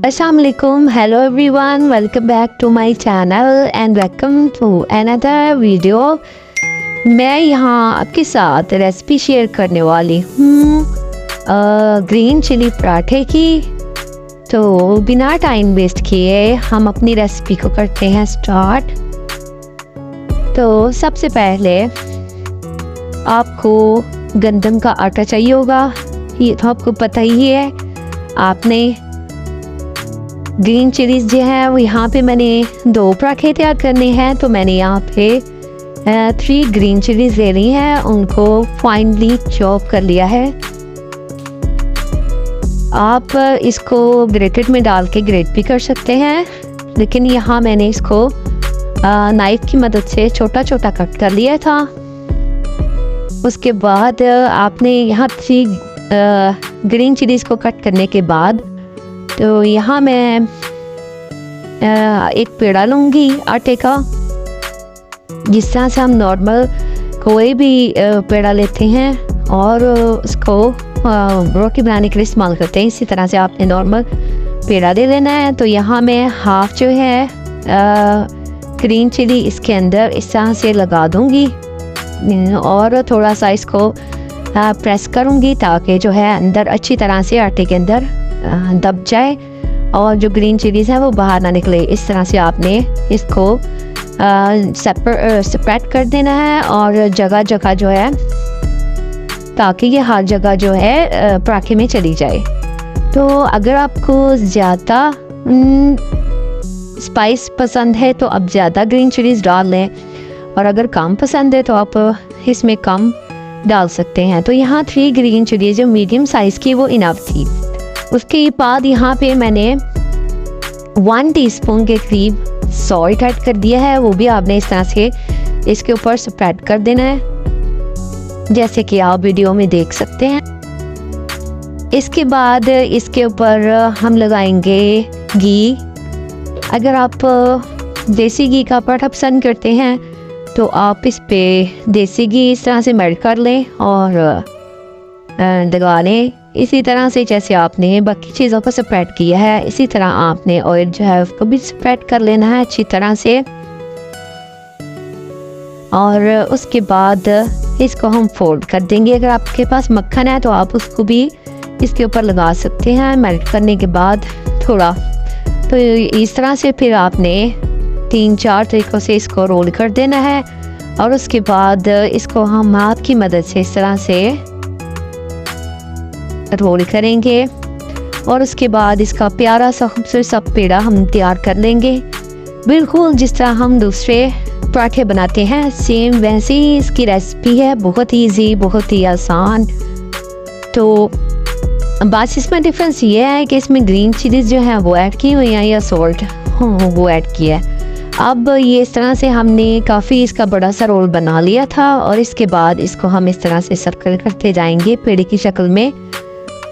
अस्सलाम वालेकुम, hello everyone, welcome back to my channel and welcome to another video. मैं यहाँ आपके साथ रेसिपी शेयर करने वाली हूँ ग्रीन चिली पराठे की। तो बिना टाइम वेस्ट किए हम अपनी रेसिपी को करते हैं स्टार्ट। तो सबसे पहले आपको गंदम का आटा चाहिए होगा, ये तो आपको पता ही है। आपने ग्रीन चिलीज जो है वो यहाँ पे मैंने 2 पराठे तैयार करने हैं, तो मैंने यहाँ पे 3 ग्रीन चिलीज ले ली हैं, उनको फाइनली चॉप कर लिया है। आप इसको ग्रेटेड में डाल के ग्रेट भी कर सकते हैं, लेकिन यहाँ मैंने इसको नाइफ की मदद से छोटा छोटा कट कर लिया था। उसके बाद आपने यहाँ 3 ग्रीन चिलीज को कट करने के बाद तो यहाँ मैं एक पेड़ा लूँगी आटे का, जिस तरह से हम नॉर्मल कोई भी पेड़ा लेते हैं और उसको रोटी बनाने के लिए इस्तेमाल करते हैं, इसी तरह से आपने नॉर्मल पेड़ा ले लेना है। तो यहाँ मैं हाफ जो है ग्रीन चिली इसके अंदर इस तरह से लगा दूँगी और थोड़ा सा इसको प्रेस करूँगी ताकि जो है अंदर अच्छी तरह से आटे के अंदर दब जाए और जो ग्रीन चिलीज है वो बाहर ना निकले। इस तरह से आपने इसको सेपरेट कर देना है और जगह जगह जो है, ताकि ये हर जगह जो है पराठे में चली जाए। तो अगर आपको ज़्यादा स्पाइस पसंद है तो आप ज़्यादा ग्रीन चिलीज डाल लें, और अगर कम पसंद है तो आप इसमें कम डाल सकते हैं। तो यहाँ 3 ग्रीन चिलीज जो मीडियम साइज़ की वो इनफ थी। उसके बाद यहाँ पे मैंने 1 टीस्पून के करीब सॉल्ट ऐड कर दिया है, वो भी आपने इस तरह से इसके ऊपर स्प्रेड कर देना है, जैसे कि आप वीडियो में देख सकते हैं। इसके बाद इसके ऊपर हम लगाएंगे घी। अगर आप देसी घी का पराठा पसंद करते हैं तो आप इस पे देसी घी इस तरह से मेल्ट कर लें और लगा लें। इसी तरह से जैसे आपने बाकी चीज़ों को स्प्रेड किया है, इसी तरह आपने ऑयल जो है उसको भी स्प्रेड कर लेना है अच्छी तरह से। और उसके बाद इसको हम फोल्ड कर देंगे। अगर आपके पास मक्खन है तो आप उसको भी इसके ऊपर लगा सकते हैं मेल्ट करने के बाद थोड़ा। तो इस तरह से फिर आपने 3-4 तरीक़ों से इसको रोल कर देना है और उसके बाद इसको हम हाथ की मदद से इस तरह से रोल करेंगे और उसके बाद इसका प्यारा सा खूबसूरत सा पेड़ा हम तैयार कर लेंगे, बिल्कुल जिस तरह हम दूसरे पराठे बनाते हैं सेम वैसे ही इसकी रेसिपी है। बहुत ईजी, बहुत ही आसान। तो बस इसमें डिफरेंस ये है कि इसमें ग्रीन चिलीज जो है वो ऐड की हुई है या सॉल्ट वो ऐड किया है। अब ये इस तरह से हमने काफ़ी इसका बड़ा सा रोल बना लिया था और इसके बाद इसको हम इस तरह से सर्कल करते जाएंगे पेड़े की शक्ल में।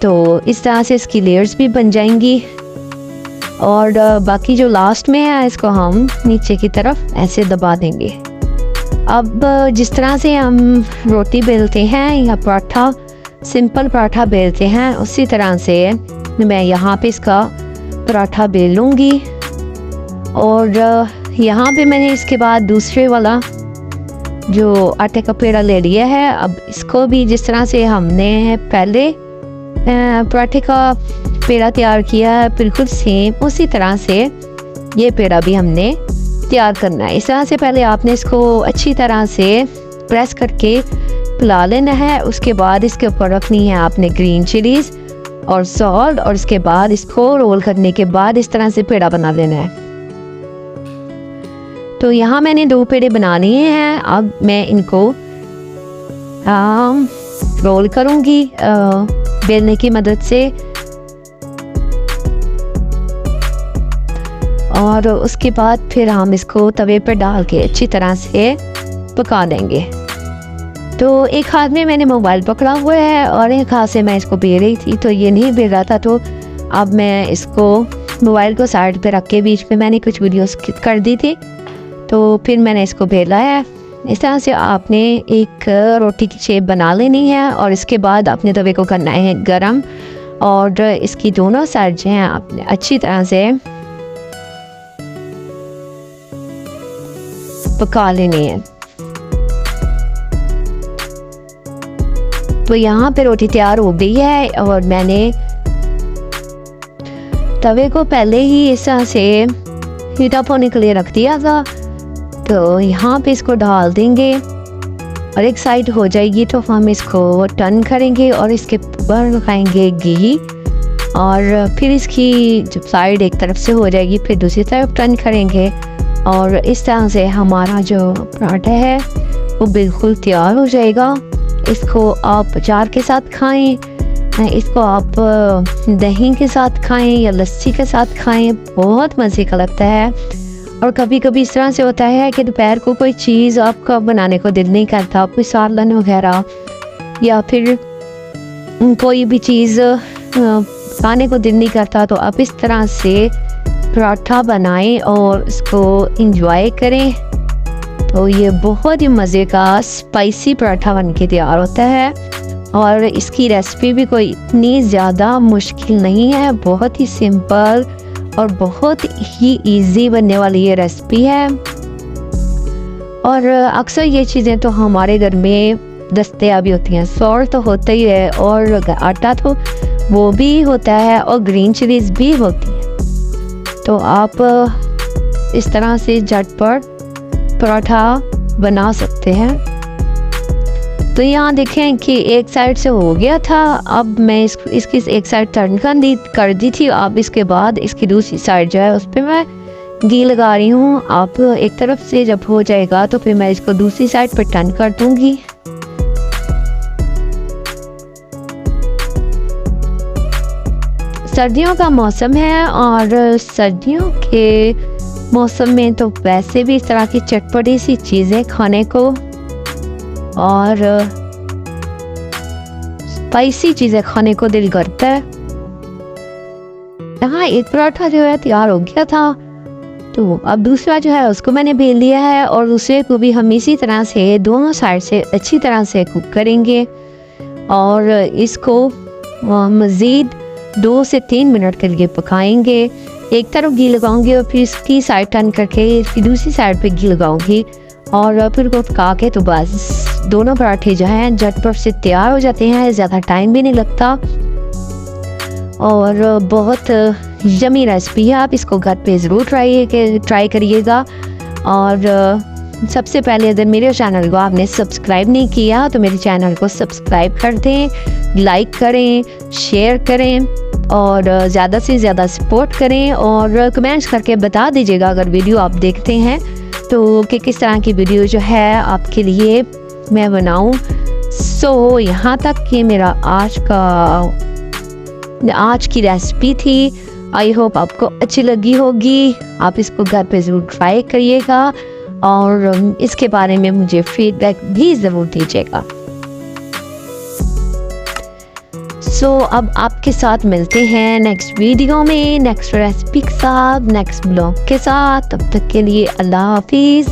तो इस तरह से इसकी लेयर्स भी बन जाएंगी और बाकी जो लास्ट में है इसको हम नीचे की तरफ ऐसे दबा देंगे। अब जिस तरह से हम रोटी बेलते हैं या पराठा, सिंपल पराठा बेलते हैं, उसी तरह से मैं यहाँ पे इसका पराठा बेल लूँगी। और यहाँ पे मैंने इसके बाद दूसरे वाला जो आटे का पेड़ा ले लिया है। अब इसको भी जिस तरह से हमने पहले पराठे का पेड़ा तैयार किया है बिल्कुल सेम उसी तरह से ये पेड़ा भी हमने तैयार करना है। इस तरह से पहले आपने इसको अच्छी तरह से प्रेस करके फैला लेना है। उसके बाद इसके ऊपर रखनी है आपने ग्रीन चिलीज और सॉल्ट, और इसके बाद इसको रोल करने के बाद इस तरह से पेड़ा बना लेना है। तो यहाँ मैंने 2 पेड़े बना लिए हैं। अब मैं इनको रोल करूँगी बेलने की मदद से और उसके बाद फिर हम इसको तवे पर डाल के अच्छी तरह से पका देंगे। तो एक हाथ में मैंने मोबाइल पकड़ा हुआ है और एक हाथ से मैं इसको बेल रही थी, तो ये नहीं बेल रहा था। तो अब मैं इसको मोबाइल को साइड पे रख के बीच में मैंने कुछ वीडियोस कर दी थी, तो फिर मैंने इसको बेला है। इस तरह से आपने एक रोटी की शेप बना लेनी है और इसके बाद अपने तवे को करना है गरम और इसकी दोनों साइड जो हैं आपने अच्छी तरह से पका लेनी है। तो यहाँ पे रोटी तैयार हो गई है और मैंने तवे को पहले ही इस तरह से हीट अप होने के लिए रख दिया था। तो यहाँ पे इसको डाल देंगे और एक साइड हो जाएगी तो हम इसको टर्न करेंगे और इसके ऊपर लगाएंगे घी और फिर इसकी जब साइड एक तरफ से हो जाएगी फिर दूसरी तरफ टर्न करेंगे और इस तरह से हमारा जो पराठा है वो बिल्कुल तैयार हो जाएगा। इसको आप अचार के साथ खाएं, इसको आप दही के साथ खाएं या लस्सी के साथ खाएं, बहुत मज़े का लगता है। और कभी कभी इस तरह से होता है कि दोपहर को कोई चीज़ आपका बनाने को दिल नहीं करता, कोई सालन वगैरह या फिर कोई भी चीज़ खाने को दिल नहीं करता, तो आप इस तरह से पराठा बनाएं और इसको एंजॉय करें। तो ये बहुत ही मज़े का स्पाइसी पराठा बन के तैयार होता है और इसकी रेसिपी भी कोई इतनी ज़्यादा मुश्किल नहीं है, बहुत ही सिंपल और बहुत ही इजी बनने वाली ये रेसिपी है। और अक्सर ये चीज़ें तो हमारे घर में दस्तयाब होती हैं। सॉल्ट तो होता ही है और आटा तो वो भी होता है और ग्रीन चिलीज भी होती है। तो आप इस तरह से झटपट पराठा बना सकते हैं। तो यहाँ देखें कि एक साइड से हो गया था, अब मैं इसकी एक साइड टर्न कर दी थी। अब इसके बाद इसकी दूसरी साइड जो है उस पर मैं घी लगा रही हूँ। आप एक तरफ से जब हो जाएगा तो फिर मैं इसको दूसरी साइड पर टर्न कर दूँगी। सर्दियों का मौसम है और सर्दियों के मौसम में तो वैसे भी इस तरह की चटपटी सी चीज़ें खाने को और स्पाइसी चीज़ें खाने को दिल करता है। यहाँ एक पराठा जो है तैयार हो गया था, तो अब दूसरा जो है उसको मैंने बेल लिया है और दूसरे को भी हम इसी तरह से दोनों साइड से अच्छी तरह से कुक करेंगे और इसको मज़ीद 2 से 3 मिनट के लिए पकाएंगे। एक तरफ घी लगाऊंगी और फिर इसकी साइड टर्न करके इसकी दूसरी साइड पे घी लगाऊंगी और फिर को पका के तो बस दोनों पराठे जो हैं झटपट से तैयार हो जाते हैं, ज़्यादा टाइम भी नहीं लगता और बहुत यमी रेसिपी है। आप इसको घर पे ज़रूर ट्राई करिएगा। और सबसे पहले अगर मेरे चैनल को आपने सब्सक्राइब नहीं किया तो मेरे चैनल को सब्सक्राइब कर दें, लाइक करें, शेयर करें और ज़्यादा से ज़्यादा सपोर्ट करें और कमेंट्स करके बता दीजिएगा अगर वीडियो आप देखते हैं तो कि किस तरह की वीडियो जो है आपके लिए मैं बनाऊं। सो यहाँ तक ये मेरा आज की रेसिपी थी। आई होप आपको अच्छी लगी होगी। आप इसको घर पे ज़रूर ट्राई करिएगा और इसके बारे में मुझे फीडबैक भी ज़रूर दीजिएगा। सो अब आपके साथ मिलते हैं नेक्स्ट वीडियो में, नेक्स्ट रेसिपी के साथ, नेक्स्ट ब्लॉग के साथ। तब तक के लिए अल्लाह हाफिज़।